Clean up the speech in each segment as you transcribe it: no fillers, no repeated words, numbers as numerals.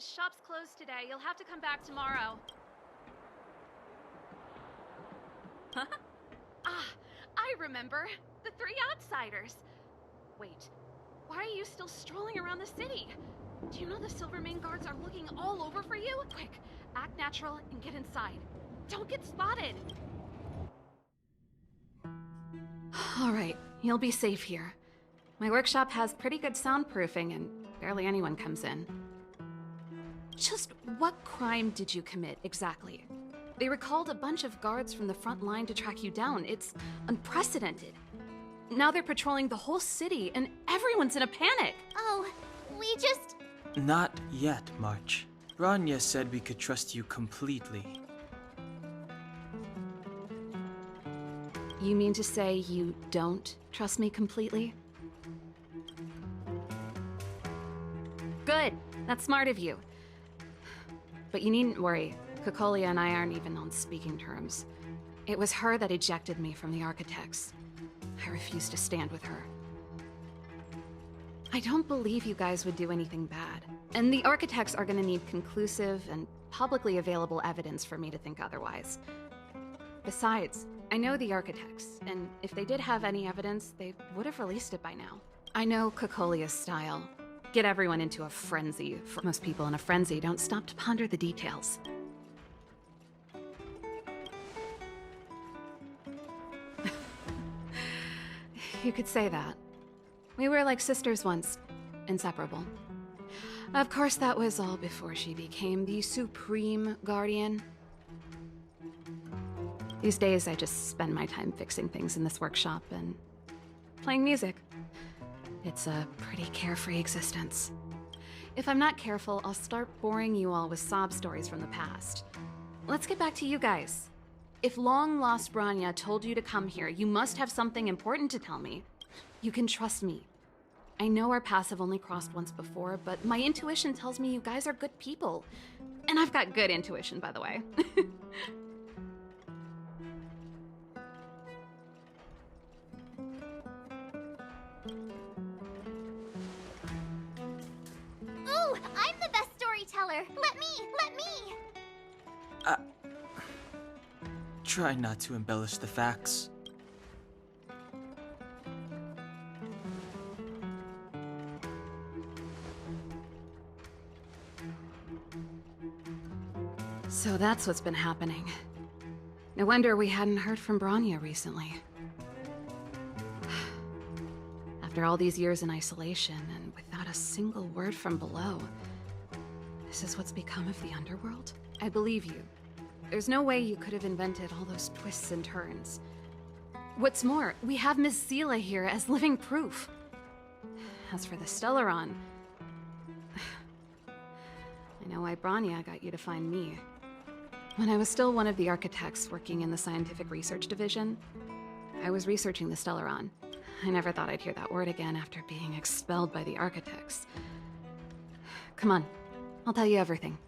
shop's closed today. You'll have to come back tomorrow. Huh? Ah, I remember. The three outsiders. Wait, why are you still strolling around the city? Do you know the Silvermane guards are looking all over for you? Quick, act natural and get inside. Don't get spotted. Alright, you'll be safe here. My workshop has pretty good soundproofing and barely anyone comes in. Just what crime did you commit, exactly? They recalled a bunch of guards from the front line to track you down. It's unprecedented. Now they're patrolling the whole city and everyone's in a panic. Oh, we just... Not yet, March. Rania said we could trust you completely. You mean to say you don't trust me completely? Good. That's smart of you. But you needn't worry. Kokolia and I aren't even on speaking terms. It was her that ejected me from the Architects. I refuse to stand with her. I don't believe you guys would do anything bad. And the Architects are gonna need conclusive and publicly available evidence for me to think otherwise. Besides, I know the Architects, and if they did have any evidence, they would have released it by now. I know Kokolia's style. Get everyone into a frenzy. For most people in a frenzy don't stop to ponder the details. You could say that. We were like sisters once, inseparable. Of course, that was all before she became the Supreme Guardian. These days, I just spend my time fixing things in this workshop and playing music. It's a pretty carefree existence. If I'm not careful, I'll start boring you all with sob stories from the past. Let's get back to you guys. If long-lost Branya told you to come here, you must have something important to tell me. You can trust me. I know our paths have only crossed once before, but my intuition tells me you guys are good people. And I've got good intuition, by the way. Ooh, I'm the best storyteller! Let me! Try not to embellish the facts. So that's what's been happening. No wonder we hadn't heard from Branya recently. After all these years in isolation and without a single word from below, this is what's become of the underworld? I believe you. There's no way you could have invented all those twists and turns. What's more, we have Miss Zila here as living proof. As for the Stellaron, I know why Branya got you to find me. When I was still one of the architects working in the scientific research division, I was researching the Stellaron. I never thought I'd hear that word again after being expelled by the architects. Come on, I'll tell you everything.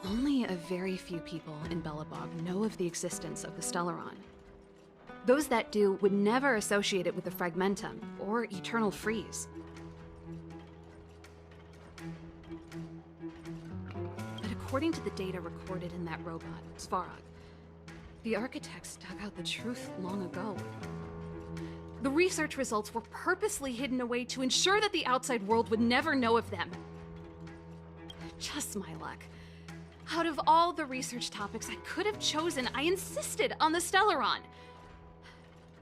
Only a very few people in Belobog know of the existence of the Stellaron. Those that do would never associate it with the Fragmentum or Eternal Freeze. But according to the data recorded in that robot, Svarog, the architects dug out the truth long ago. The research results were purposely hidden away to ensure that the outside world would never know of them. Just my luck. Out of all the research topics I could have chosen, I insisted on the Stellaron.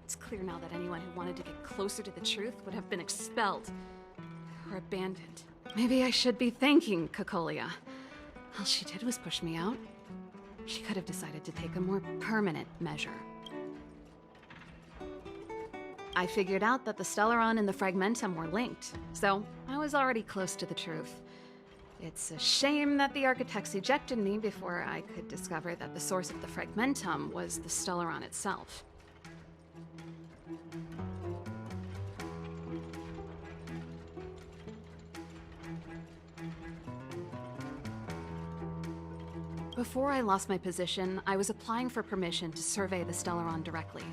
It's clear now that anyone who wanted to get closer to the truth would have been expelled or abandoned. Maybe I should be thanking Cocolia. All she did was push me out. She could have decided to take a more permanent measure. I figured out that the Stellaron and the Fragmentum were linked, so I was already close to the truth. It's a shame that the architects ejected me before I could discover that the source of the Fragmentum was the Stellaron itself. Before I lost my position, I was applying for permission to survey the Stellaron directly.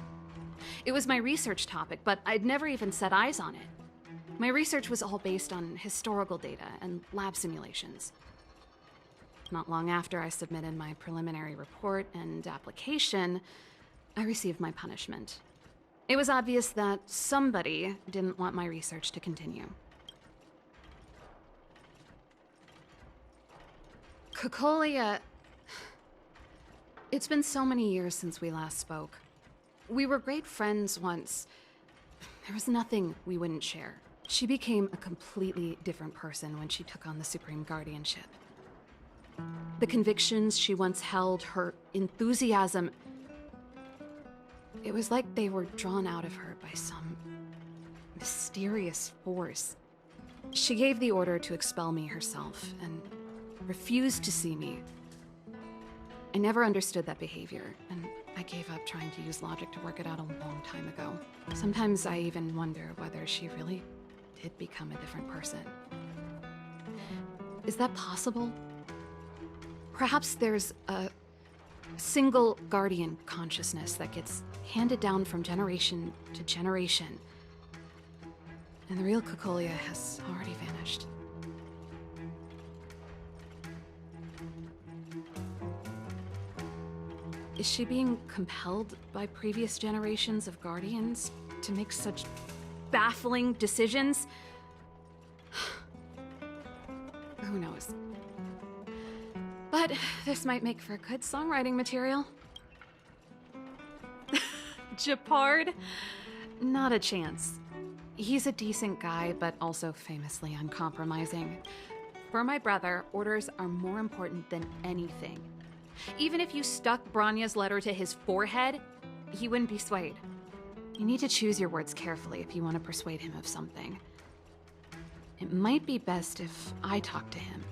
It was my research topic, but I'd never even set eyes on it. My research was all based on historical data and lab simulations. Not long after I submitted my preliminary report and application, I received my punishment. It was obvious that somebody didn't want my research to continue. Cocolia... It's been so many years since we last spoke. We were great friends once. There was nothing we wouldn't share. She became a completely different person when she took on the Supreme Guardianship. The convictions she once held, her enthusiasm, it was like they were drawn out of her by some mysterious force. She gave the order to expel me herself and refused to see me. I never understood that behavior, and I gave up trying to use logic to work it out a long time ago. Sometimes I even wonder whether she really did become a different person. Is that possible? Perhaps there's a single guardian consciousness that gets handed down from generation to generation, and the real Cocolia has already vanished. Is she being compelled by previous generations of Guardians to make such baffling decisions? Who knows? But this might make for good songwriting material. Japard? Not a chance. He's a decent guy, but also famously uncompromising. For my brother, orders are more important than anything. Even if you stuck Branya's letter to his forehead, he wouldn't be swayed. You need to choose your words carefully if you want to persuade him of something. It might be best if I talk to him.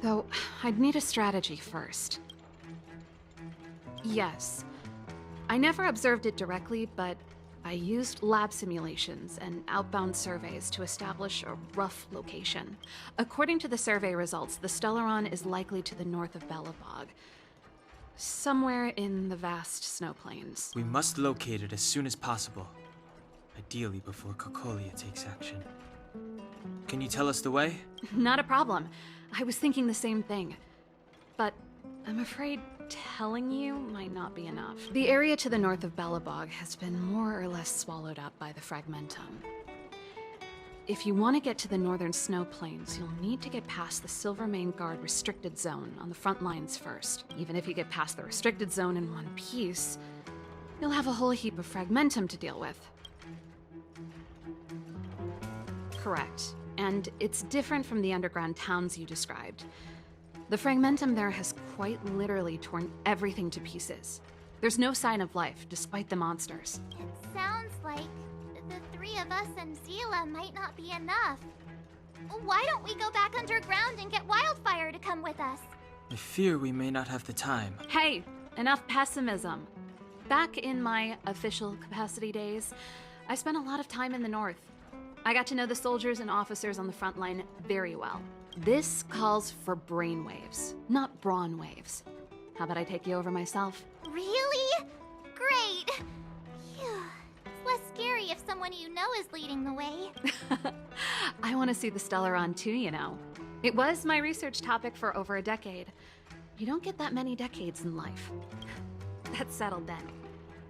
Though, I'd need a strategy first. Yes. I never observed it directly, but I used lab simulations and outbound surveys to establish a rough location. According to the survey results, the Stellaron is likely to the north of Belobog, somewhere in the vast snow plains. We must locate it as soon as possible. Ideally before Cocolia takes action. Can you tell us the way? Not a problem. I was thinking the same thing. But I'm afraid telling you might not be enough. The area to the north of Belobog has been more or less swallowed up by the Fragmentum. If you want to get to the northern snow plains, you'll need to get past the Silvermane Guard restricted zone on the front lines first. Even if you get past the restricted zone in one piece, you'll have a whole heap of Fragmentum to deal with. Correct. And it's different from the underground towns you described. The Fragmentum there has quite literally torn everything to pieces. There's no sign of life, despite the monsters. It sounds like the three of us and Zila might not be enough. Why don't we go back underground and get Wildfire to come with us? I fear we may not have the time. Hey, enough pessimism. Back in my official capacity days, I spent a lot of time in the north. I got to know the soldiers and officers on the front line very well. This calls for brainwaves, not brawn waves. How about I take you over myself? Really? Great! Phew. It's less scary if someone you know is leading the way. I want to see the Stellaron too, you know. It was my research topic for over a decade. You don't get that many decades in life. That's settled then.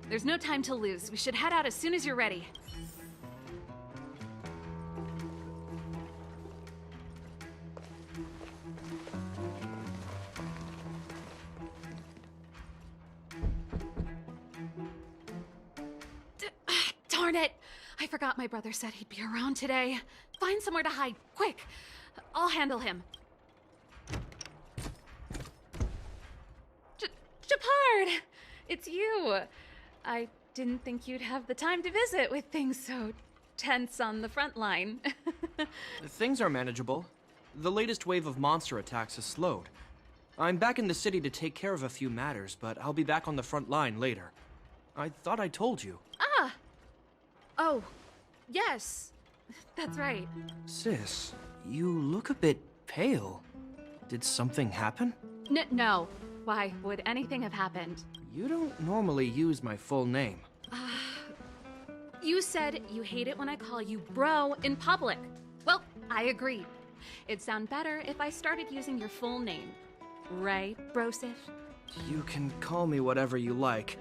There's no time to lose. We should head out as soon as you're ready. Darn it! I forgot my brother said he'd be around today. Find somewhere to hide, quick! I'll handle him. Japard! It's you! I didn't think you'd have the time to visit with things so tense on the front line. Things are manageable. The latest wave of monster attacks has slowed. I'm back in the city to take care of a few matters, but I'll be back on the front line later. I thought I told you. Ah! Oh, yes. That's right. Sis, you look a bit pale. Did something happen? No. Why would anything have happened? You don't normally use my full name. You said you hate it when I call you bro in public. Well, I agree. It'd sound better if I started using your full name. Right, Brosif? You can call me whatever you like.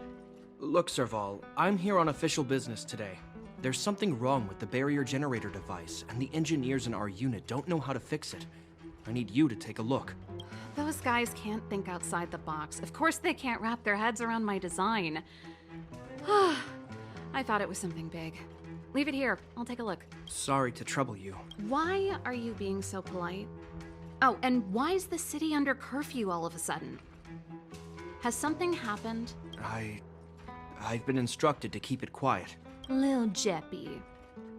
Look, Serval, I'm here on official business today. There's something wrong with the barrier generator device, and the engineers in our unit don't know how to fix it. I need you to take a look. Those guys can't think outside the box. Of course they can't wrap their heads around my design. I thought it was something big. Leave it here. I'll take a look. Sorry to trouble you. Why are you being so polite? Oh, and why is the city under curfew all of a sudden? Has something happened? I've been instructed to keep it quiet. Lil Jeppy.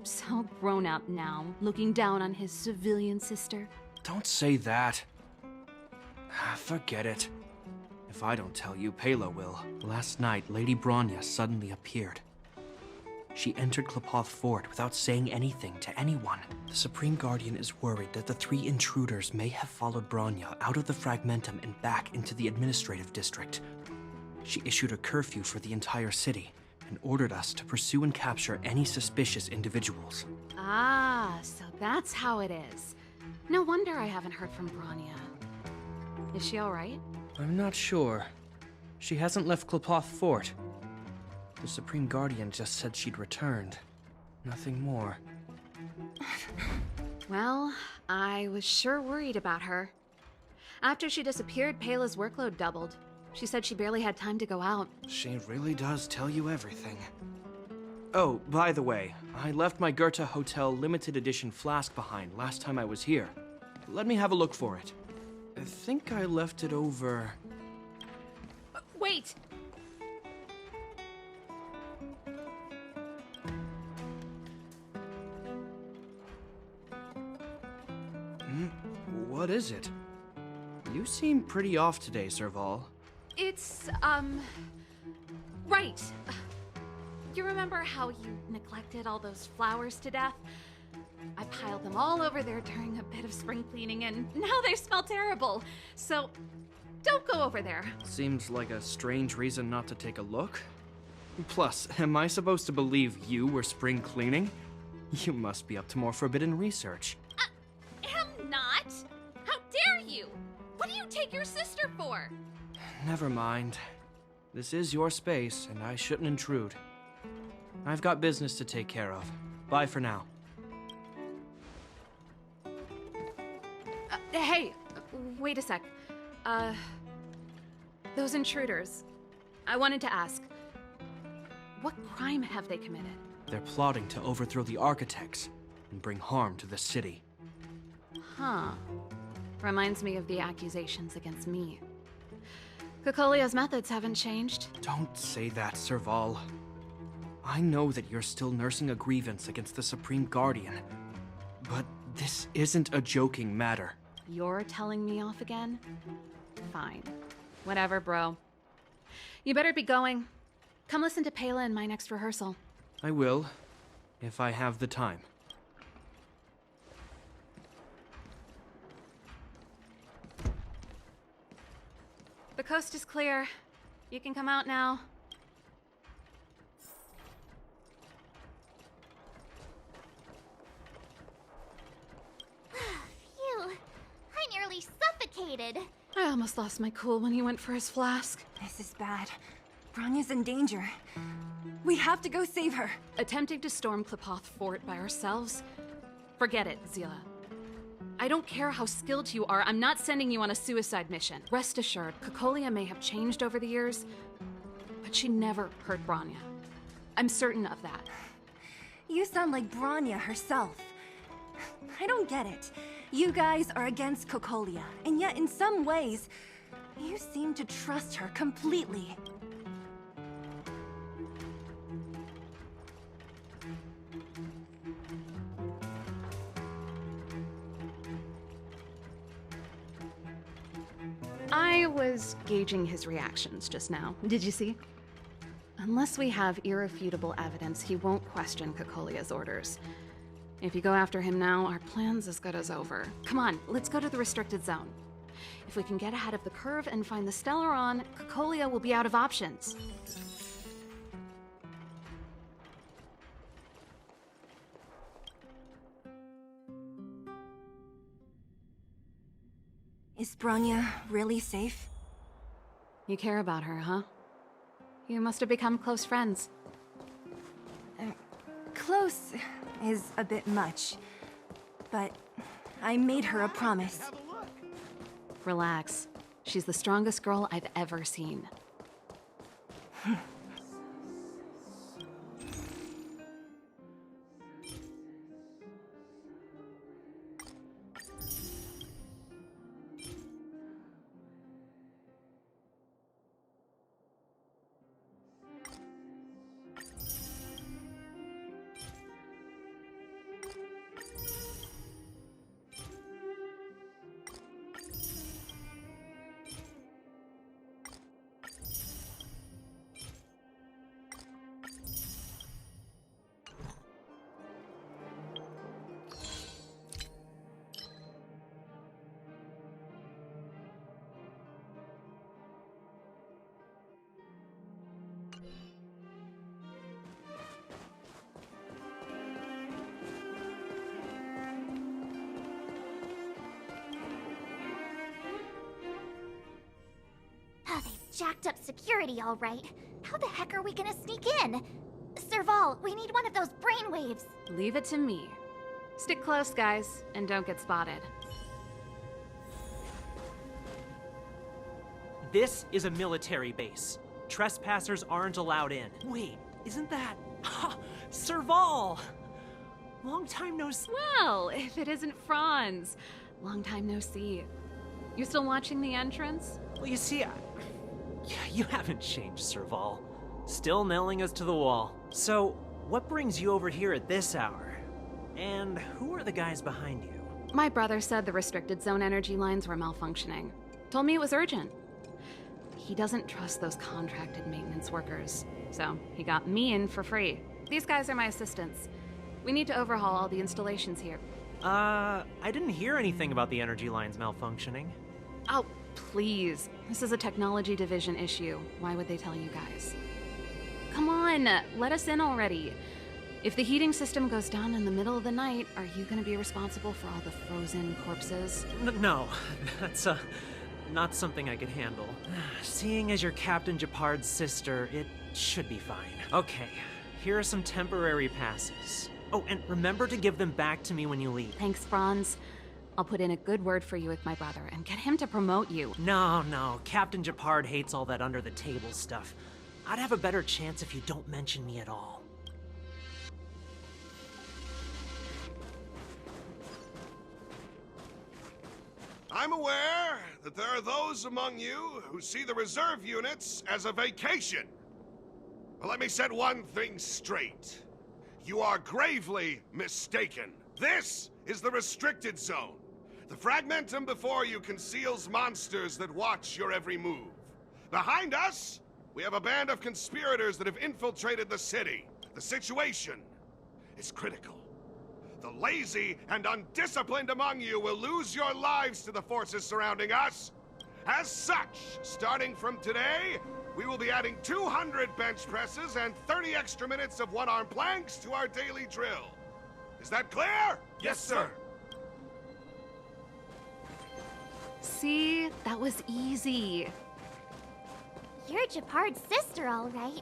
So grown up now, looking down on his civilian sister. Don't say that. Forget it. If I don't tell you, Pela will. Last night, Lady Bronya suddenly appeared. She entered Klapoth Fort without saying anything to anyone. The Supreme Guardian is worried that the 3 intruders may have followed Bronya out of the Fragmentum and back into the administrative district. She issued a curfew for the entire city and ordered us to pursue and capture any suspicious individuals. Ah, so that's how it is. No wonder I haven't heard from Bronya. Is she all right? I'm not sure. She hasn't left Klapoth Fort. The Supreme Guardian just said she'd returned. Nothing more. Well, I was sure worried about her. After she disappeared, Pela's workload doubled. She said she barely had time to go out. She really does tell you everything. Oh, by the way, I left my Goethe Hotel limited edition flask behind last time I was here. Let me have a look for it. I think I left it over... Wait! What is it? You seem pretty off today, Serval. It's, right. You remember how you neglected all those flowers to death? I piled them all over there during a bit of spring cleaning, and now they smell terrible. So, don't go over there. Seems like a strange reason not to take a look. Plus, am I supposed to believe you were spring cleaning? You must be up to more forbidden research. Am not. How dare you? What do you take your sister for? Never mind. This is your space, and I shouldn't intrude. I've got business to take care of. Bye for now. Hey, wait a sec. Those intruders. I wanted to ask, what crime have they committed? They're plotting to overthrow the architects and bring harm to the city. Huh. Reminds me of the accusations against me. Cocolia's methods haven't changed. Don't say that, Serval. I know that you're still nursing a grievance against the Supreme Guardian, but this isn't a joking matter. You're telling me off again? Fine. Whatever, bro. You better be going. Come listen to Pela in my next rehearsal. I will, if I have the time. The coast is clear. You can come out now. Phew. I nearly suffocated. I almost lost my cool when he went for his flask. This is bad. Bronya's in danger. We have to go save her. Attempting to storm Klipoth Fort by ourselves? Forget it, Zila. I don't care how skilled you are, I'm not sending you on a suicide mission. Rest assured, Cocolia may have changed over the years, but she never hurt Bronya. I'm certain of that. You sound like Bronya herself. I don't get it. You guys are against Cocolia, and yet in some ways, you seem to trust her completely. I was gauging his reactions just now. Did you see? Unless we have irrefutable evidence, he won't question Cocolia's orders. If you go after him now, our plan's as good as over. Come on, let's go to the restricted zone. If we can get ahead of the curve and find the Stellaron, Cocolia will be out of options. Is Bronya really safe? You care about her, huh? You must have become close friends. Close is a bit much, but I made her a promise. Relax. She's the strongest girl I've ever seen. Oh, they've jacked up security, all right. How the heck are we gonna sneak in? Serval, we need one of those brainwaves. Leave it to me. Stick close, guys, and don't get spotted. This is a military base. Trespassers aren't allowed in. Wait, isn't that... Ha! Serval! Long time no see. Well, if it isn't Franz. Long time no see. You still watching the entrance? Well, you see, you haven't changed, Serval. Still nailing us to the wall. So, what brings you over here at this hour? And who are the guys behind you? My brother said the restricted zone energy lines were malfunctioning. Told me it was urgent. He doesn't trust those contracted maintenance workers, so he got me in for free. These guys are my assistants. We need to overhaul all the installations here. I didn't hear anything about the energy lines malfunctioning. Oh, please. This is a technology division issue. Why would they tell you guys? Come on, let us in already. If the heating system goes down in the middle of the night, are you gonna be responsible for all the frozen corpses? No, that's, not something I could handle. Seeing as you're Captain Japard's sister, it should be fine. Okay, here are some temporary passes. Oh, and remember to give them back to me when you leave. Thanks, Franz. I'll put in a good word for you with my brother and get him to promote you. No, Captain Japard hates all that under-the-table stuff. I'd have a better chance if you don't mention me at all. I'm aware that there are those among you who see the reserve units as a vacation. But let me set one thing straight. You are gravely mistaken. This is the restricted zone. The fragmentum before you conceals monsters that watch your every move. Behind us, we have a band of conspirators that have infiltrated the city. The situation is critical. The lazy and undisciplined among you will lose your lives to the forces surrounding us, As such, starting from today, we will be adding 200 bench presses and 30 extra minutes of one-arm planks to our daily drill. Is that clear? Yes, sir. See? That was easy. You're Japard's sister, all right.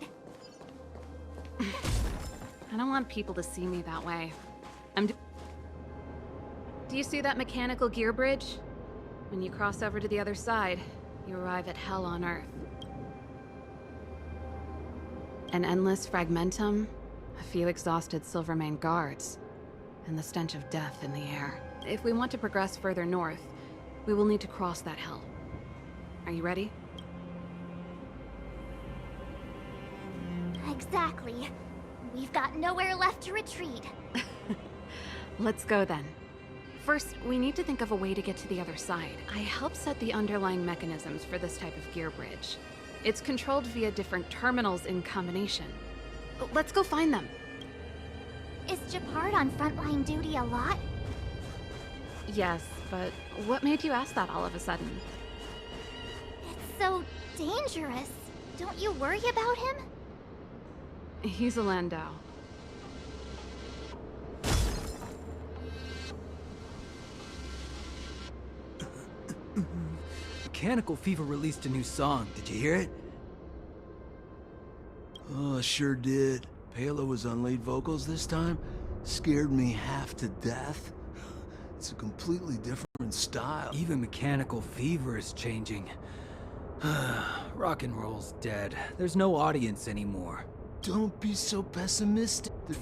I don't want people to see me that way. Do you see that mechanical gear bridge? When you cross over to the other side, you arrive at Hell on Earth. An endless fragmentum, a few exhausted Silvermane guards, and the stench of death in the air. If we want to progress further north, we will need to cross that hell. Are you ready? Exactly. We've got nowhere left to retreat. Let's go then. First, we need to think of a way to get to the other side. I helped set the underlying mechanisms for this type of gear bridge. It's controlled via different terminals in combination. Let's go find them. Is Japard on frontline duty a lot? Yes, but what made you ask that all of a sudden? It's so dangerous. Don't you worry about him? He's a Landau. Mechanical Fever released a new song. Did you hear it? Oh, I sure did. Palo was on lead vocals this time. Scared me half to death. It's a completely different style. Even Mechanical Fever is changing. Rock and roll's dead. There's no audience anymore. Don't be so pessimistic. They're